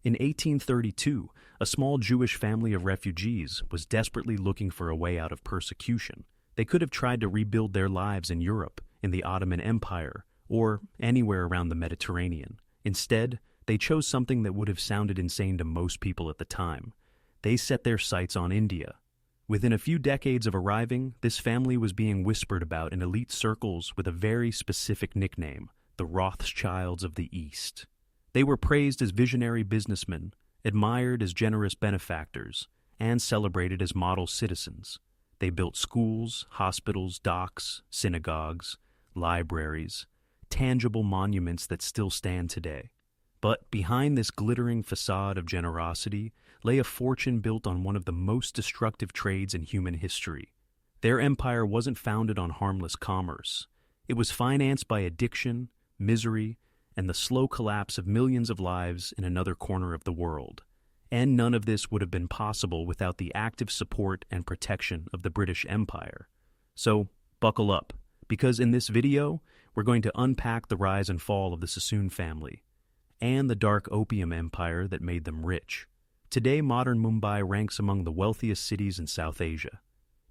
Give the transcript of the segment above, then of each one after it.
In 1832, a small Jewish family of refugees was desperately looking for a way out of persecution. They could have tried to rebuild their lives in Europe, in the Ottoman Empire, or anywhere around the Mediterranean. Instead, they chose something that would have sounded insane to most people at the time. They set their sights on India. Within a few decades of arriving, this family was being whispered about in elite circles with a very specific nickname, the Rothschilds of the East. They were praised as visionary businessmen, admired as generous benefactors, and celebrated as model citizens. They built schools, hospitals, docks, synagogues, libraries, tangible monuments that still stand today. But behind this glittering facade of generosity lay a fortune built on one of the most destructive trades in human history. Their empire wasn't founded on harmless commerce. It was financed by addiction, misery, and the slow collapse of millions of lives in another corner of the world. And none of this would have been possible without the active support and protection of the British Empire. So, buckle up, because in this video, we're going to unpack the rise and fall of the Sassoon family, and the dark opium empire that made them rich. Today, modern Mumbai ranks among the wealthiest cities in South Asia.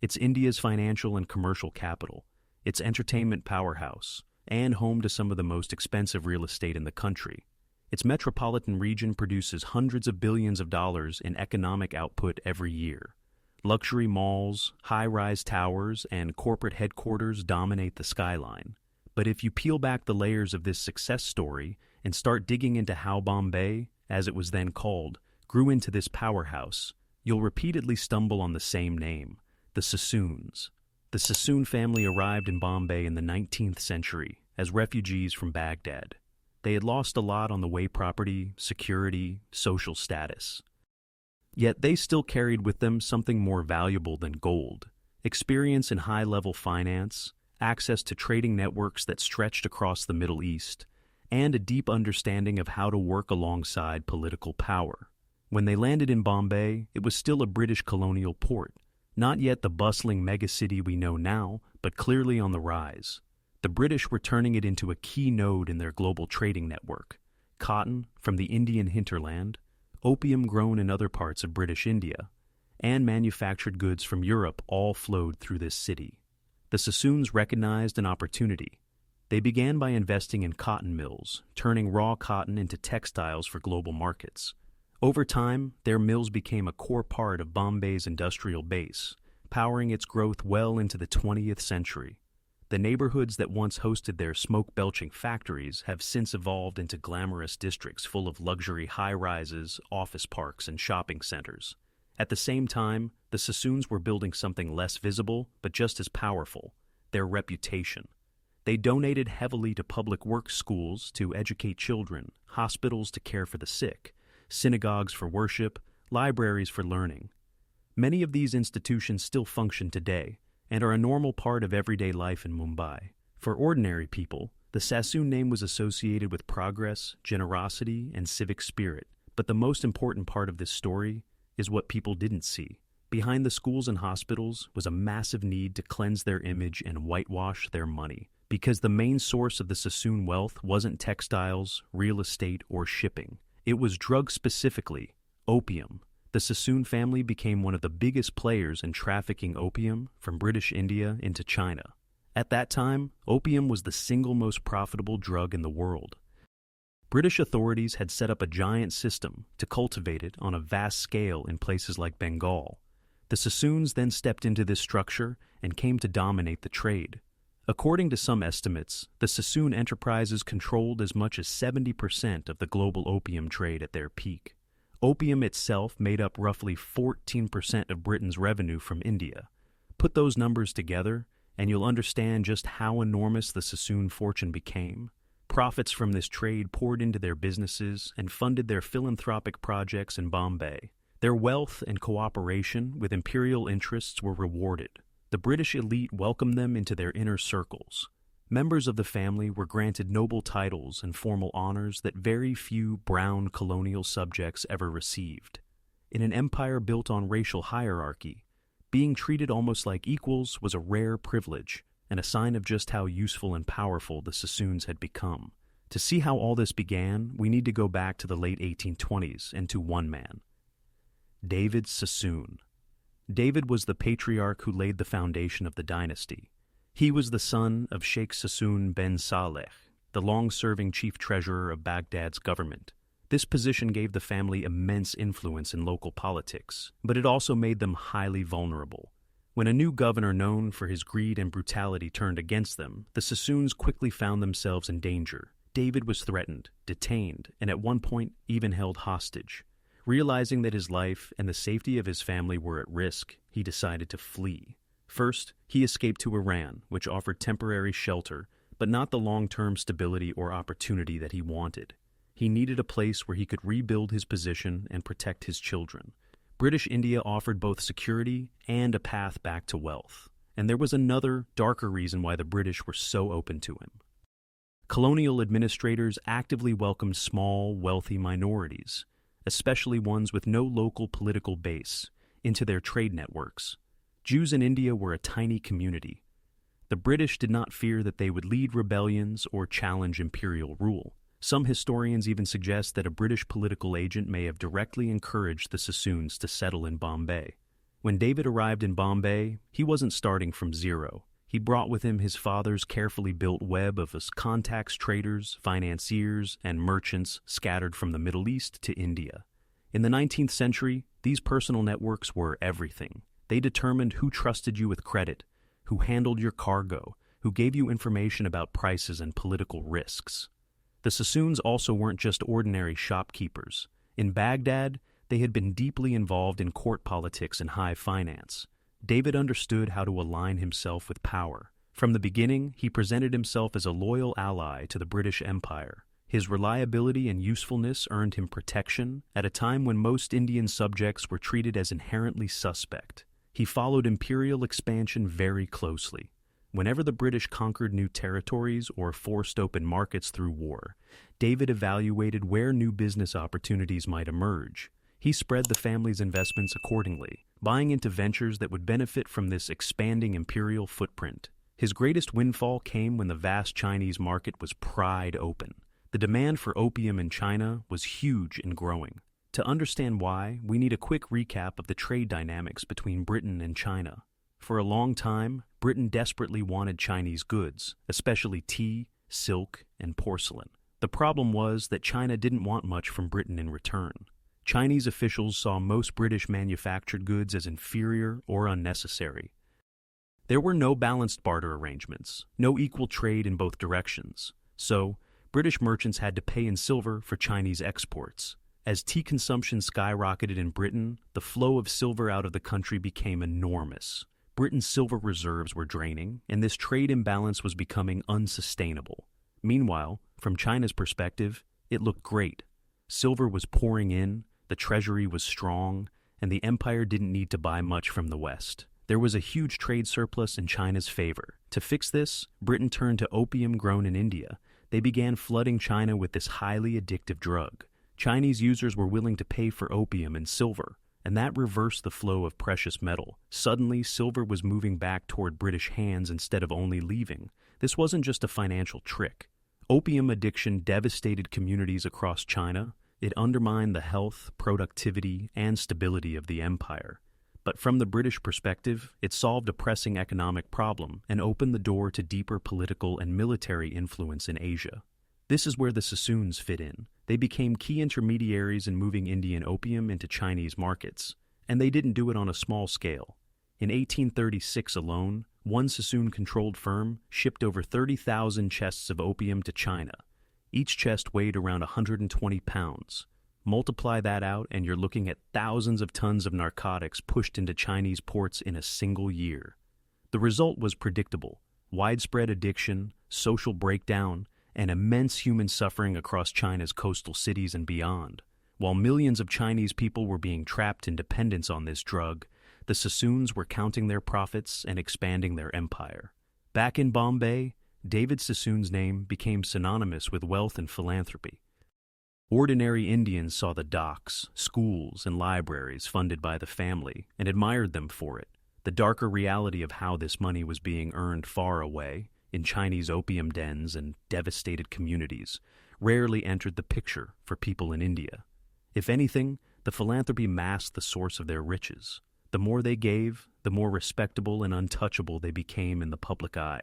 It's India's financial and commercial capital, its entertainment powerhouse, and home to some of the most expensive real estate in the country. Its metropolitan region produces hundreds of billions of dollars in economic output every year. Luxury malls, high-rise towers, and corporate headquarters dominate the skyline. But if you peel back the layers of this success story and start digging into how Bombay, as it was then called, grew into this powerhouse, you'll repeatedly stumble on the same name, the Sassoons. The Sassoon family arrived in Bombay in the 19th century as refugees from Baghdad. They had lost a lot on the way: property, security, social status. Yet they still carried with them something more valuable than gold: experience in high-level finance, access to trading networks that stretched across the Middle East, and a deep understanding of how to work alongside political power. When they landed in Bombay, it was still a British colonial port, not yet the bustling megacity we know now, but clearly on the rise. The British were turning it into a key node in their global trading network. Cotton from the Indian hinterland, opium grown in other parts of British India, and manufactured goods from Europe all flowed through this city. The Sassoons recognized an opportunity. They began by investing in cotton mills, turning raw cotton into textiles for global markets. Over time, their mills became a core part of Bombay's industrial base, powering its growth well into the 20th century. The neighborhoods that once hosted their smoke-belching factories have since evolved into glamorous districts full of luxury high-rises, office parks, and shopping centers. At the same time, the Sassoons were building something less visible but just as powerful: their reputation. They donated heavily to public works schools to educate children, hospitals to care for the sick, synagogues for worship, libraries for learning. Many of these institutions still function today and are a normal part of everyday life in Mumbai. For ordinary people, the Sassoon name was associated with progress, generosity, and civic spirit. But the most important part of this story is what people didn't see. Behind the schools and hospitals was a massive need to cleanse their image and whitewash their money, because the main source of the Sassoon wealth wasn't textiles, real estate, or shipping. It was drugs, specifically opium. The Sassoon family became one of the biggest players in trafficking opium from British India into China. At that time, opium was the single most profitable drug in the world. British authorities had set up a giant system to cultivate it on a vast scale in places like Bengal. The Sassoons then stepped into this structure and came to dominate the trade. According to some estimates, the Sassoon enterprises controlled as much as 70% of the global opium trade at their peak. Opium itself made up roughly 14% of Britain's revenue from India. Put those numbers together, and you'll understand just how enormous the Sassoon fortune became. Profits from this trade poured into their businesses and funded their philanthropic projects in Bombay. Their wealth and cooperation with imperial interests were rewarded. The British elite welcomed them into their inner circles. Members of the family were granted noble titles and formal honors that very few brown colonial subjects ever received. In an empire built on racial hierarchy, being treated almost like equals was a rare privilege and a sign of just how useful and powerful the Sassoons had become. To see how all this began, we need to go back to the late 1820s and to one man, David Sassoon. David was the patriarch who laid the foundation of the dynasty. He was the son of Sheikh Sassoon ben Saleh, the long-serving chief treasurer of Baghdad's government. This position gave the family immense influence in local politics, but it also made them highly vulnerable. When a new governor known for his greed and brutality turned against them, the Sassoons quickly found themselves in danger. David was threatened, detained, and at one point even held hostage. Realizing that his life and the safety of his family were at risk, he decided to flee. First, he escaped to Iran, which offered temporary shelter, but not the long-term stability or opportunity that he wanted. He needed a place where he could rebuild his position and protect his children. British India offered both security and a path back to wealth. And there was another, darker reason why the British were so open to him. Colonial administrators actively welcomed small, wealthy minorities, especially ones with no local political base, into their trade networks. Jews in India were a tiny community. The British did not fear that they would lead rebellions or challenge imperial rule. Some historians even suggest that a British political agent may have directly encouraged the Sassoons to settle in Bombay. When David arrived in Bombay, he wasn't starting from zero. He brought with him his father's carefully built web of contacts, traders, financiers, and merchants scattered from the Middle East to India. In the 19th century, these personal networks were everything. They determined who trusted you with credit, who handled your cargo, who gave you information about prices and political risks. The Sassoons also weren't just ordinary shopkeepers. In Baghdad, they had been deeply involved in court politics and high finance. David understood how to align himself with power. From the beginning, he presented himself as a loyal ally to the British Empire. His reliability and usefulness earned him protection at a time when most Indian subjects were treated as inherently suspect. He followed imperial expansion very closely. Whenever the British conquered new territories or forced open markets through war, David evaluated where new business opportunities might emerge. He spread the family's investments accordingly, buying into ventures that would benefit from this expanding imperial footprint. His greatest windfall came when the vast Chinese market was pried open. The demand for opium in China was huge and growing. To understand why, we need a quick recap of the trade dynamics between Britain and China. For a long time, Britain desperately wanted Chinese goods, especially tea, silk, and porcelain. The problem was that China didn't want much from Britain in return. Chinese officials saw most British manufactured goods as inferior or unnecessary. There were no balanced barter arrangements, no equal trade in both directions. So, British merchants had to pay in silver for Chinese exports. As tea consumption skyrocketed in Britain, the flow of silver out of the country became enormous. Britain's silver reserves were draining, and this trade imbalance was becoming unsustainable. Meanwhile, from China's perspective, it looked great. Silver was pouring in, the treasury was strong, and the empire didn't need to buy much from the West. There was a huge trade surplus in China's favor. To fix this, Britain turned to opium grown in India. They began flooding China with this highly addictive drug. Chinese users were willing to pay for opium in silver, and that reversed the flow of precious metal. Suddenly, silver was moving back toward British hands instead of only leaving. This wasn't just a financial trick. Opium addiction devastated communities across China. It undermined the health, productivity, and stability of the empire. But from the British perspective, it solved a pressing economic problem and opened the door to deeper political and military influence in Asia. This is where the Sassoons fit in. They became key intermediaries in moving Indian opium into Chinese markets, and they didn't do it on a small scale. In 1836 alone, one Sassoon-controlled firm shipped over 30,000 chests of opium to China. Each chest weighed around 120 pounds. Multiply that out, and you're looking at thousands of tons of narcotics pushed into Chinese ports in a single year. The result was predictable: widespread addiction, social breakdown, and immense human suffering across China's coastal cities and beyond. While millions of Chinese people were being trapped in dependence on this drug, the Sassoons were counting their profits and expanding their empire. Back in Bombay, David Sassoon's name became synonymous with wealth and philanthropy. Ordinary Indians saw the docks, schools, and libraries funded by the family and admired them for it. The darker reality of how this money was being earned far away, in Chinese opium dens and devastated communities, rarely entered the picture for people in India. If anything, the philanthropy masked the source of their riches. The more they gave, the more respectable and untouchable they became in the public eye.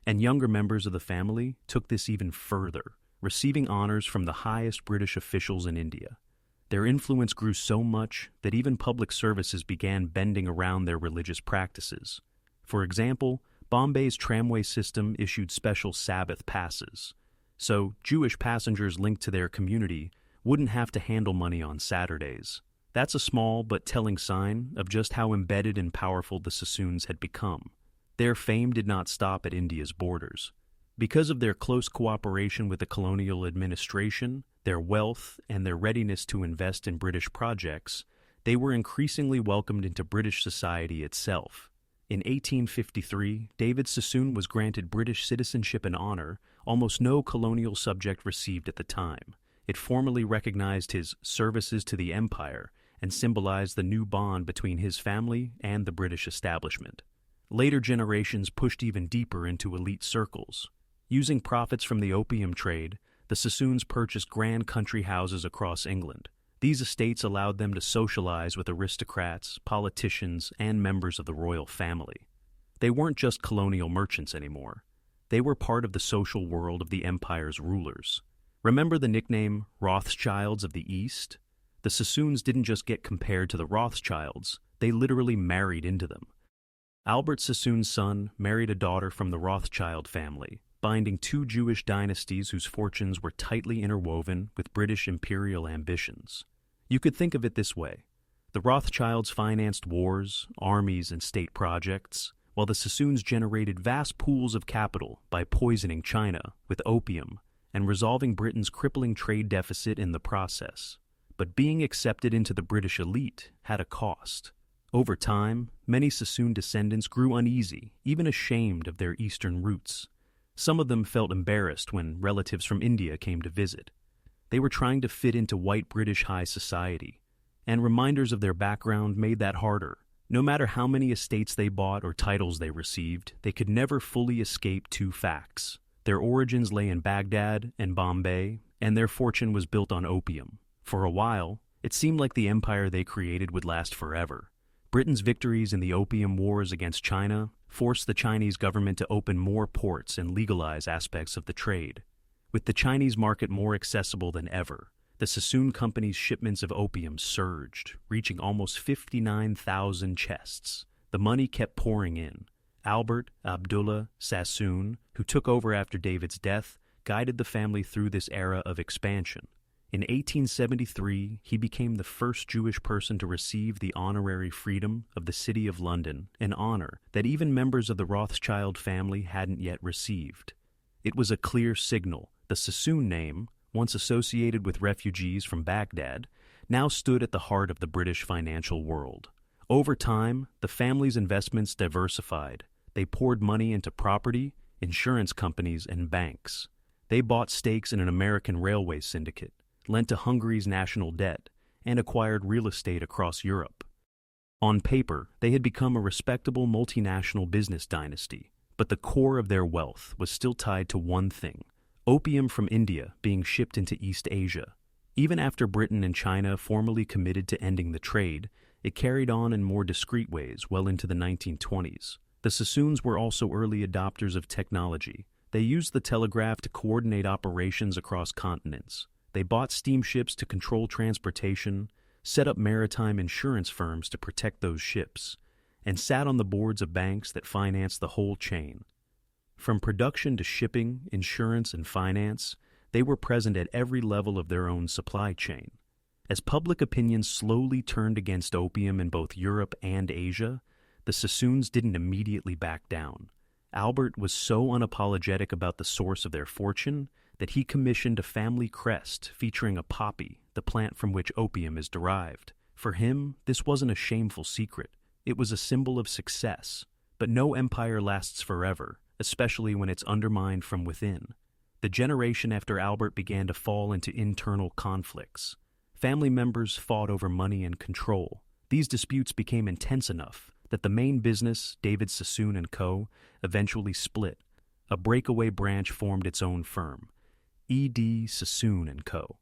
And younger members of the family took this even further, receiving honors from the highest British officials in India. Their influence grew so much that even public services began bending around their religious practices. For example, Bombay's tramway system issued special Sabbath passes, so Jewish passengers linked to their community wouldn't have to handle money on Saturdays. That's a small but telling sign of just how embedded and powerful the Sassoons had become. Their fame did not stop at India's borders. Because of their close cooperation with the colonial administration, their wealth, and their readiness to invest in British projects, they were increasingly welcomed into British society itself. In 1853, David Sassoon was granted British citizenship and honor almost no colonial subject received at the time. It formally recognized his services to the empire and symbolized the new bond between his family and the British establishment. Later generations pushed even deeper into elite circles. Using profits from the opium trade, the Sassoons purchased grand country houses across England. These estates allowed them to socialize with aristocrats, politicians, and members of the royal family. They weren't just colonial merchants anymore. They were part of the social world of the empire's rulers. Remember the nickname Rothschilds of the East? The Sassoons didn't just get compared to the Rothschilds, they literally married into them. Albert Sassoon's son married a daughter from the Rothschild family, binding two Jewish dynasties whose fortunes were tightly interwoven with British imperial ambitions. You could think of it this way. The Rothschilds financed wars, armies, and state projects, while the Sassoons generated vast pools of capital by poisoning China with opium and resolving Britain's crippling trade deficit in the process. But being accepted into the British elite had a cost. Over time, many Sassoon descendants grew uneasy, even ashamed of their Eastern roots. Some of them felt embarrassed when relatives from India came to visit. They were trying to fit into white British high society, and reminders of their background made that harder. No matter how many estates they bought or titles they received, they could never fully escape two facts. Their origins lay in Baghdad and Bombay, and their fortune was built on opium. For a while, it seemed like the empire they created would last forever. Britain's victories in the opium wars against China forced the Chinese government to open more ports and legalize aspects of the trade. With the Chinese market more accessible than ever, the Sassoon Company's shipments of opium surged, reaching almost 59,000 chests. The money kept pouring in. Albert Abdullah Sassoon, who took over after David's death, guided the family through this era of expansion. In 1873, he became the first Jewish person to receive the honorary freedom of the City of London, an honor that even members of the Rothschild family hadn't yet received. It was a clear signal. The Sassoon name, once associated with refugees from Baghdad, now stood at the heart of the British financial world. Over time, the family's investments diversified. They poured money into property, insurance companies, and banks. They bought stakes in an American railway syndicate, lent to Hungary's national debt, and acquired real estate across Europe. On paper, they had become a respectable multinational business dynasty, but the core of their wealth was still tied to one thing: opium from India being shipped into East Asia. Even after Britain and China formally committed to ending the trade, it carried on in more discreet ways well into the 1920s. The Sassoons were also early adopters of technology. They used the telegraph to coordinate operations across continents. They bought steamships to control transportation, set up maritime insurance firms to protect those ships, and sat on the boards of banks that financed the whole chain. From production to shipping, insurance, and finance, they were present at every level of their own supply chain. As public opinion slowly turned against opium in both Europe and Asia, the Sassoons didn't immediately back down. Albert was so unapologetic about the source of their fortune that he commissioned a family crest featuring a poppy, the plant from which opium is derived. For him, this wasn't a shameful secret. It was a symbol of success. But no empire lasts forever, especially when it's undermined from within. The generation after Albert began to fall into internal conflicts. Family members fought over money and control. These disputes became intense enough that the main business, David Sassoon & Co., eventually split. a breakaway branch formed its own firm, E.D. Sassoon and Co.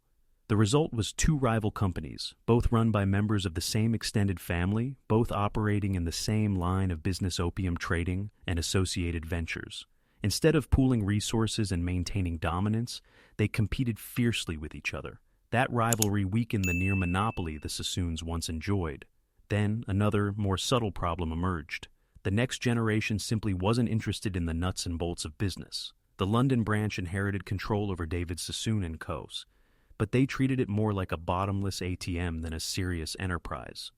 The result was two rival companies, both run by members of the same extended family, both operating in the same line of business: opium trading and associated ventures. Instead of pooling resources and maintaining dominance, they competed fiercely with each other. That rivalry weakened the near monopoly the Sassoons once enjoyed. Then another, more subtle problem emerged. The next generation simply wasn't interested in the nuts and bolts of business. The London branch inherited control over David Sassoon and Co.'s, but they treated it more like a bottomless ATM than a serious enterprise.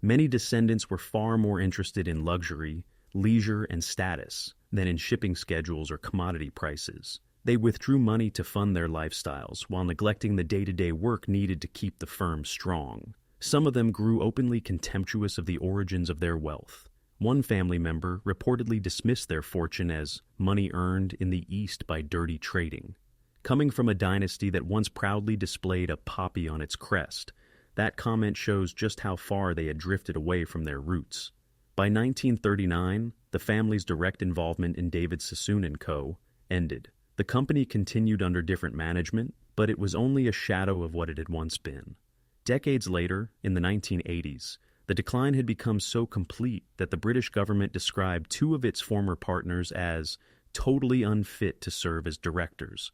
Many descendants were far more interested in luxury, leisure, and status than in shipping schedules or commodity prices. They withdrew money to fund their lifestyles while neglecting the day-to-day work needed to keep the firm strong. Some of them grew openly contemptuous of the origins of their wealth. One family member reportedly dismissed their fortune as money earned in the East by dirty trading. Coming from a dynasty that once proudly displayed a poppy on its crest, that comment shows just how far they had drifted away from their roots. By 1939, the family's direct involvement in David Sassoon and Co. ended. The company continued under different management, but it was only a shadow of what it had once been. Decades later, in the 1980s, the decline had become so complete that the British government described two of its former partners as totally unfit to serve as directors.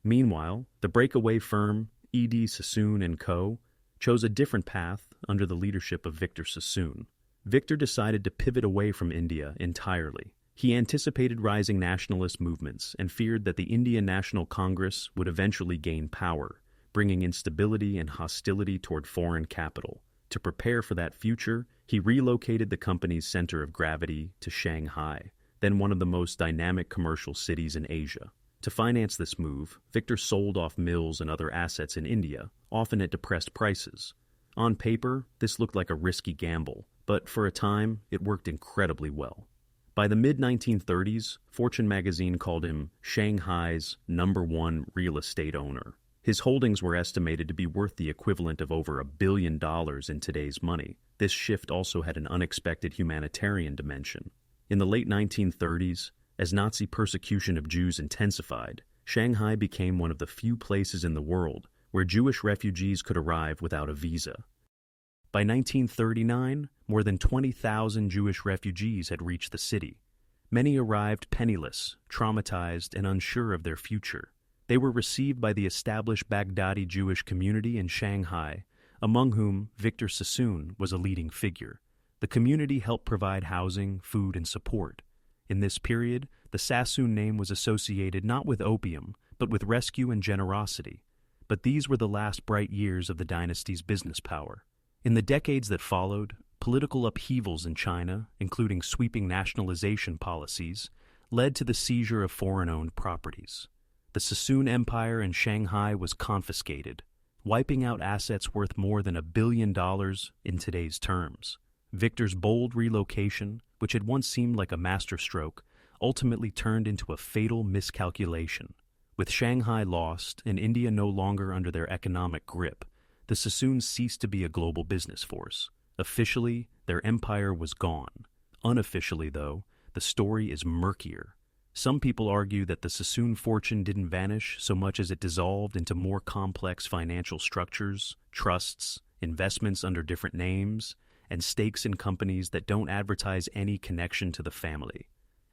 Meanwhile, the breakaway firm, E.D. Sassoon and Co., chose a different path under the leadership of Victor Sassoon. Victor decided to pivot away from India entirely. He anticipated rising nationalist movements and feared that the Indian National Congress would eventually gain power, bringing instability and hostility toward foreign capital. To prepare for that future, he relocated the company's center of gravity to Shanghai, then one of the most dynamic commercial cities in Asia. To finance this move, Victor sold off mills and other assets in India, often at depressed prices. On paper, this looked like a risky gamble, but for a time, it worked incredibly well. By the mid-1930s, Fortune magazine called him Shanghai's #1 real estate owner. His holdings were estimated to be worth the equivalent of over $1 billion in today's money. This shift also had an unexpected humanitarian dimension. In the late 1930s, as Nazi persecution of Jews intensified, Shanghai became one of the few places in the world where Jewish refugees could arrive without a visa. By 1939, more than 20,000 Jewish refugees had reached the city. Many arrived penniless, traumatized, and unsure of their future. They were received by the established Baghdadi Jewish community in Shanghai, among whom Victor Sassoon was a leading figure. The community helped provide housing, food, and support. In this period, the Sassoon name was associated not with opium, but with rescue and generosity. But these were the last bright years of the dynasty's business power. In the decades that followed, political upheavals in China, including sweeping nationalization policies, led to the seizure of foreign-owned properties. The Sassoon Empire in Shanghai was confiscated, wiping out assets worth more than $1 billion in today's terms. Victor's bold relocation, which had once seemed like a masterstroke, ultimately turned into a fatal miscalculation. With Shanghai lost and India no longer under their economic grip, the Sassoons ceased to be a global business force. Officially, their empire was gone. Unofficially, though, the story is murkier. Some people argue that the Sassoon fortune didn't vanish so much as it dissolved into more complex financial structures, trusts, investments under different names, and stakes in companies that don't advertise any connection to the family.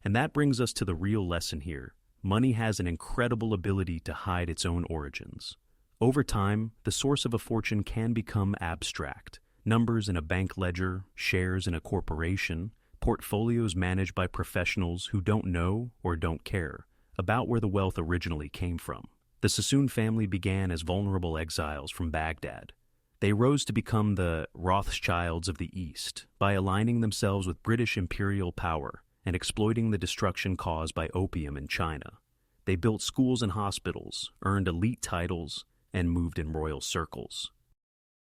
And that brings us to the real lesson here. Money has an incredible ability to hide its own origins. Over time, the source of a fortune can become abstract. Numbers in a bank ledger, shares in a corporation, portfolios managed by professionals who don't know or don't care about where the wealth originally came from. The Sassoon family began as vulnerable exiles from Baghdad. They rose to become the Rothschilds of the East by aligning themselves with British imperial power and exploiting the destruction caused by opium in China. They built schools and hospitals, earned elite titles, and moved in royal circles.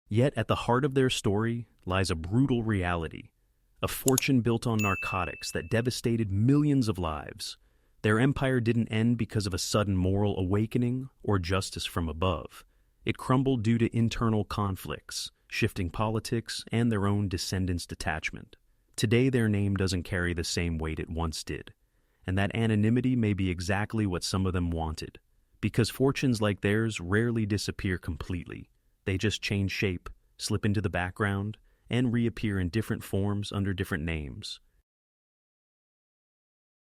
Yet at the heart of their story lies a brutal reality, a fortune built on narcotics that devastated millions of lives. Their empire didn't end because of a sudden moral awakening or justice from above. It crumbled due to internal conflicts, shifting politics, and their own descendants' detachment. Today their name doesn't carry the same weight it once did. and that anonymity may be exactly what some of them wanted. Because fortunes like theirs rarely disappear completely. They just change shape, slip into the background, and reappear in different forms under different names.